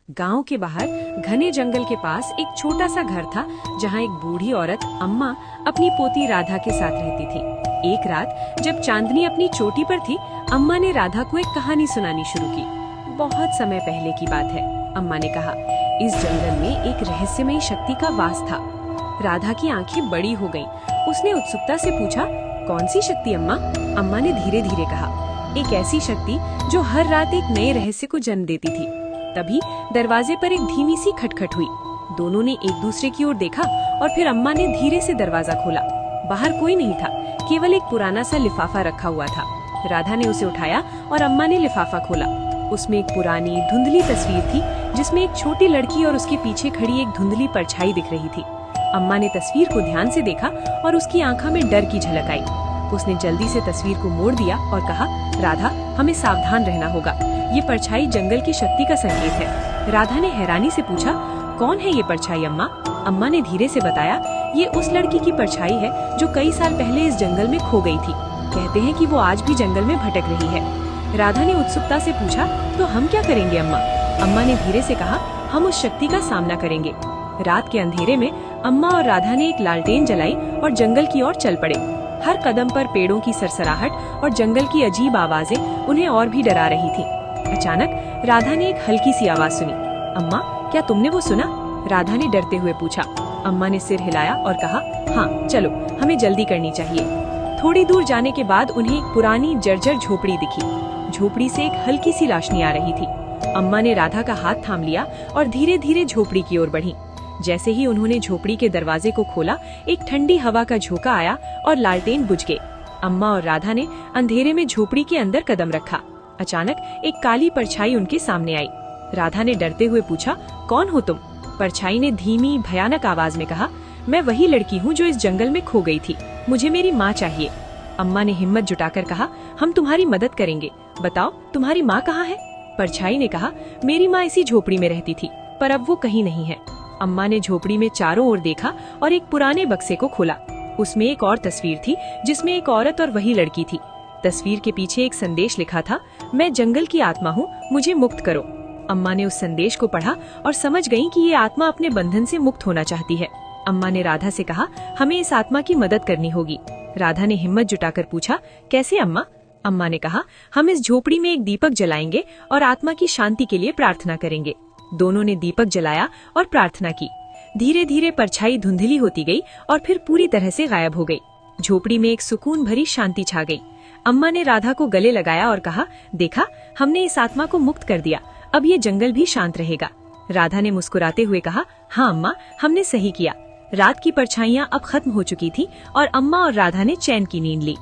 गांव के बाहर घने जंगल के पास एक छोटा सा घर था जहां एक बूढ़ी औरत अम्मा अपनी पोती राधा के साथ रहती थी। एक रात जब चांदनी अपनी चोटी पर थी, अम्मा ने राधा को एक कहानी सुनानी शुरू की। बहुत समय पहले की बात है, अम्मा ने कहा। इस जंगल में एक रहस्यमयी शक्ति का वास था। राधा की आंखें बड़ी हो गईं। उसने उत्सुकता से पूछा, कौन सी शक्ति अम्मा? अम्मा ने धीरे धीरे कहा, एक ऐसी शक्ति जो हर रात एक नए रहस्य को जन्म देती थी। तभी दरवाजे पर एक धीमी सी खटखट हुई। दोनों ने एक दूसरे की ओर देखा और फिर अम्मा ने धीरे से दरवाजा खोला। बाहर कोई नहीं था, केवल एक पुराना सा लिफाफा रखा हुआ था। राधा ने उसे उठाया और अम्मा ने लिफाफा खोला। उसमें एक पुरानी धुंधली तस्वीर थी जिसमें एक छोटी लड़की और उसके पीछे खड़ी एक धुंधली परछाई दिख रही थी। अम्मा ने तस्वीर को ध्यान से देखा और उसकी आंखों में डर की झलक आई। उसने जल्दी से तस्वीर को मोड़ दिया और कहा, राधा, हमें सावधान रहना होगा। ये परछाई जंगल की शक्ति का संकेत है। राधा ने हैरानी से पूछा, कौन है ये परछाई अम्मा? अम्मा ने धीरे से बताया, ये उस लड़की की परछाई है जो कई साल पहले इस जंगल में खो गई थी। कहते हैं कि वो आज भी जंगल में भटक रही है। राधा ने उत्सुकता से पूछा, तो हम क्या करेंगे अम्मा? अम्मा ने धीरे से कहा, हम उस शक्ति का सामना करेंगे। रात के अंधेरे में अम्मा और राधा ने एक लालटेन जलाई और जंगल की ओर चल पड़े। हर कदम पर पेड़ों की सरसराहट और जंगल की अजीब आवाजें उन्हें और भी डरा रही थी। अचानक राधा ने एक हल्की सी आवाज सुनी। अम्मा, क्या तुमने वो सुना? राधा ने डरते हुए पूछा। अम्मा ने सिर हिलाया और कहा, हाँ, चलो, हमें जल्दी करनी चाहिए। थोड़ी दूर जाने के बाद उन्हें एक पुरानी जर्जर झोपड़ी दिखी। झोपड़ी से एक हल्की सी रोशनी आ रही थी। अम्मा ने राधा का हाथ थाम लिया और धीरे धीरे झोपड़ी की ओर बढ़ी। जैसे ही उन्होंने झोपड़ी के दरवाजे को खोला, एक ठंडी हवा का झोंका आया और लालटेन बुझ गए। अम्मा और राधा ने अंधेरे में झोपड़ी के अंदर कदम रखा। अचानक एक काली परछाई उनके सामने आई। राधा ने डरते हुए पूछा, कौन हो तुम? परछाई ने धीमी भयानक आवाज में कहा, मैं वही लड़की हूँ जो इस जंगल में खो गई थी। मुझे मेरी माँ चाहिए। अम्मा ने हिम्मत जुटाकर कहा, हम तुम्हारी मदद करेंगे। बताओ, तुम्हारी माँ कहाँ है? परछाई ने कहा, मेरी माँ इसी झोपड़ी में रहती थी, पर अब वो कहीं नहीं है। अम्मा ने झोपड़ी में चारों ओर देखा और एक पुराने बक्से को खोला। उसमें एक और तस्वीर थी जिसमें एक औरत और वही लड़की थी। तस्वीर के पीछे एक संदेश लिखा था, मैं जंगल की आत्मा हूँ, मुझे मुक्त करो। अम्मा ने उस संदेश को पढ़ा और समझ गयी कि ये आत्मा अपने बंधन से मुक्त होना चाहती है। अम्मा ने राधा से कहा, हमें इस आत्मा की मदद करनी होगी। राधा ने हिम्मत जुटाकर पूछा, कैसे अम्मा? अम्मा ने कहा, हम इस झोपड़ी में एक दीपक जलाएंगे और आत्मा की शांति के लिए प्रार्थना करेंगे। दोनों ने दीपक जलाया और प्रार्थना की। धीरे धीरे परछाई धुंधली होती गई और फिर पूरी तरह से गायब हो गई। झोपड़ी में एक सुकून भरी शांति छा गई। अम्मा ने राधा को गले लगाया और कहा, देखा, हमने इस आत्मा को मुक्त कर दिया, अब ये जंगल भी शांत रहेगा। राधा ने मुस्कुराते हुए कहा, हाँ अम्मा, हमने सही किया। रात की परछाइयाँ अब खत्म हो चुकी थी और अम्मा और राधा ने चैन की नींद ली।